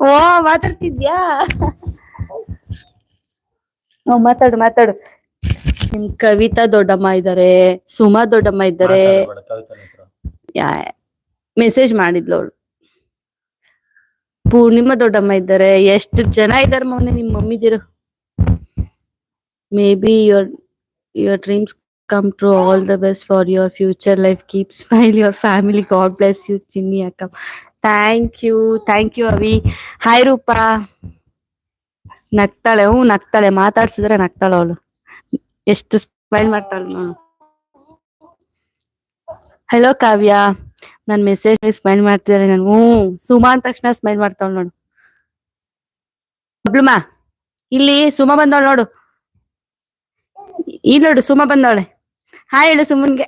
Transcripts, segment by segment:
ಓ ಮಾತಾಡ್ತಿದ್ಯಾ? ಮಾತಾಡು ಮಾತಾಡು. ನಿಮ್ ಕವಿತಾ ದೊಡ್ಡಮ್ಮ ಇದ್ದಾರೆ, ಸುಮಾ ದೊಡ್ಡಮ್ಮ ಇದ್ದಾರೆ. ಮೆಸೇಜ್ ಮಾಡಿದ್ಲು ಅವಳು. ಪೂರ್ಣಿಮಾ ದೊಡ್ಡಮ್ಮ ಇದ್ದಾರೆ. ಎಷ್ಟು ಜನ ಇದ್ದಾರೆ ಮೊನ್ನೆ ನಿಮ್ ಮಮ್ಮಿದಿರು. May be your dreams come true. All the best for your future life. Keep smile your family. God bless you, ಚಿನ್ನಿ ಅಕ್ಕ. ಥ್ಯಾಂಕ್ ಯು ಅವಿ. ಹಾಯ್ ರೂಪಾ. ನಗ್ತಾಳೆ. ನಗ್ತಾಳೆ, ಮಾತಾಡ್ಸಿದ್ರೆ ನಗ್ತಾಳೆ ಅವಳು. ಎಷ್ಟು ಸ್ಮೈಲ್ ಮಾಡ್ತಾಳೆ ನೋಡು. ಹಲೋ ಕಾವ್ಯ. ನನ್ ಮೆಸೇಜ್ ಸ್ಮೈಲ್ ಮಾಡ್ತಿದ್ದಾರೆ. ನಾನು ಸುಮಾ ಅಂದ ತಕ್ಷಣ ಸ್ಮೈಲ್ ಮಾಡ್ತಾಳ ನೋಡು. ಬಬ್ಲುಮಾ ಇಲ್ಲಿ ಸುಮಾ ಬಂದವಳು ನೋಡು. ಈ ನೋಡು ಸುಮಾ ಬಂದವಳೆ. ಹಾಯ್ ಹೇಳು ಸುಮನ್ಗೆ.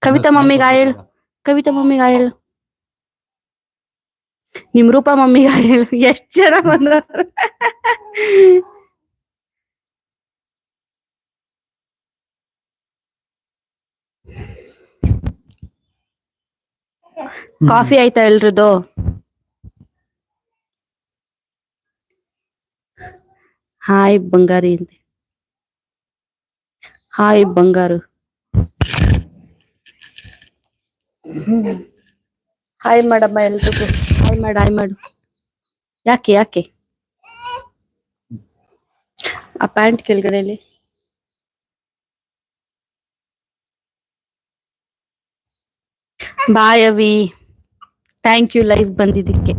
ಕವಿತಾ ಮಮ್ಮಿಗೆ ಹಾಯ್ ಹೇಳು. ಕವಿತಾ ಮಮ್ಮಿಗೆ ಹಾಯ್ ಹೇಳು. ನಿಮ್ ರೂಪಾ ಮಮ್ಮಿಗೆ ಹಾಯ್ ಹೇಳು. ಎಷ್ಟ್ ಜನ ಬಂದವರು. ಕಾಫಿ ಆಯ್ತಾ ಎಲ್ರದ್ದು? ಹಾಯ್ ಬಂಗಾರಿ ಅಂತೆ. ಹಾಯ್ ಬಂಗಾರು. ಹಾಯ್ ಮಾಡಮ್ಮ ಎಲ್ರಿಗೂ. ಹಾಯ್ ಮಾಡು. ಯಾಕೆ ಆ ಪ್ಯಾಂಟ್ ಕೆಳಗಡೆಲಿ ಬಾಯ್ ಅವಿ. ಥ್ಯಾಂಕ್ ಯು ಲೈವ್ ಬಂದಿದ್ದಕ್ಕೆ.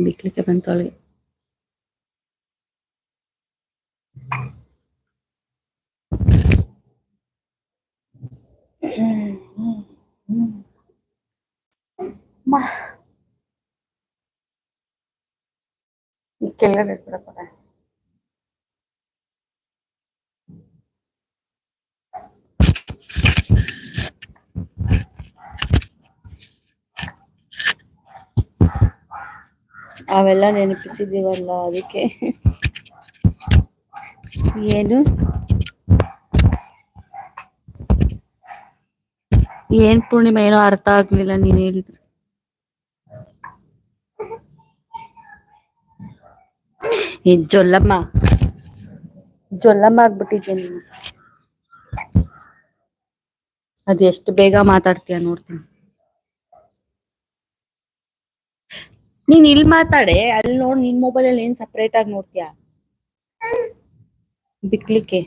ಬಿಕ್ಲಿಕ್ಕೆ ಬಂತು ಅವಳಿಗೆ. ಕೆಳಗಡೆ ಇಟ್ಬಿಡಪ್ಪ. ಅವೆಲ್ಲ ನೆನಪಿಸಿದೀವಲ್ಲ ಅದಕ್ಕೆ. ಏನ್ ಪೂರ್ಣಿಮಾ ಏನೋ ಅರ್ಥ ಆಗ್ಲಿಲ್ಲ ನೀನ್ ಹೇಳಿದ್ರು. ಜೊಲ್ಲಮ್ಮ ಆಗ್ಬಿಟ್ಟಿದ್ದೆ ನೀನು. ಅದು ಎಷ್ಟು ಬೇಗ ಮಾತಾಡ್ತೀಯ ನೋಡ್ತೀನಿ. ನೀನ್ ಇಲ್ಲಿ ಮಾತಾಡೆ. ಅಲ್ಲಿ ನೋಡ್, ನಿನ್ ಮೊಬೈಲ್ ಅಲ್ಲಿ ಏನ್ ಸಪ್ರೇಟ್ ಆಗಿ ನೋಡ್ತೀಯಾ ಬಿಕ್ಲಿಕ್ಕೆ.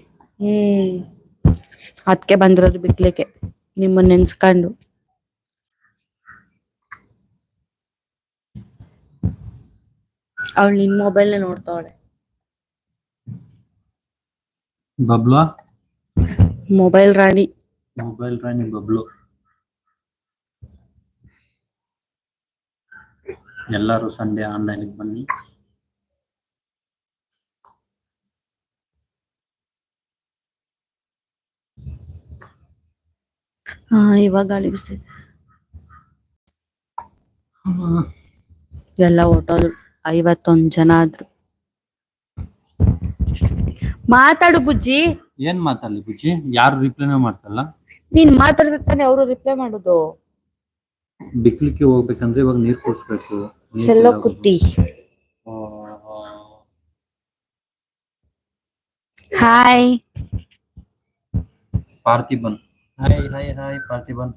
ಅದಕ್ಕೆ ಬಂದಿರೋದು ಬಿಕ್ಲಿಕ್ಕೆ ನಿಮ್ಮನ್ನ ನೆನ್ಸ್ಕೊಂಡು. ಅವಳು ನಿನ್ ಮೊಬೈಲ್ ನೋಡ್ತಾವಳೆ. ಬಬ್ಲು ಮೊಬೈಲ್ ರಾಣಿ ಬಬ್ಲು. ಎಲ್ಲರೂ ಸಂಡೇ ಆನ್ಲೈನ್ ಬನ್ನಿ. ಇವಾಗ ಗಾಳಿ ಬಿಸ್ತಿದೆ. ಎಲ್ಲ ಹೊಟ್ಟೋದ್ರು. 51 ಜನ ಆದ್ರು. ಮಾತಾಡು ಬುಜ್ಜಿ. ಏನ್ ಮಾತಾಡ್ಲಿ ಬುಜ್ಜಿ? ಯಾರು ರಿಪ್ಲೈನೇ ಮಾಡ್ತಲ್ಲ. ನೀನ್ ಮಾತಾಡ್ತಾನೆ ಅವರು ರಿಪ್ಲೈ ಮಾಡೋದು. ಬಿಕ್ಲಿಕ್ಕೆ ಹೋಗ್ಬೇಕಂದ್ರೆ ಇವಾಗ ನೀರ್ ಕುಡಿಸ್ಬೇಕು. ಚೆಲ್ಲೋ ಕುಟ್ಟಿ. Hi Parthiban. Hi Parthiban.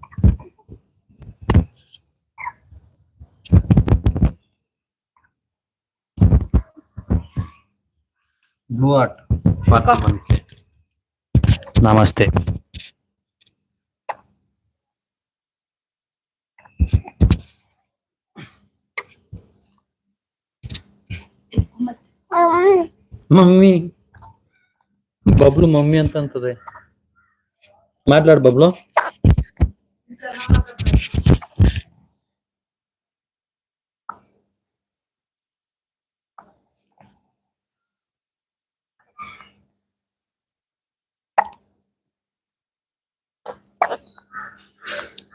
Blue art ಪಾರ್ಥಿಬನ್ಗೆ ನಮಸ್ತೆ. ಮಮ್ಮಿ ಬಬ್ಲು ಮಮ್ಮಿ ಅಂತಂತದೆ. ಮಾತಾಡ್ ಬಬ್ಲು.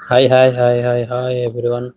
Hi everyone.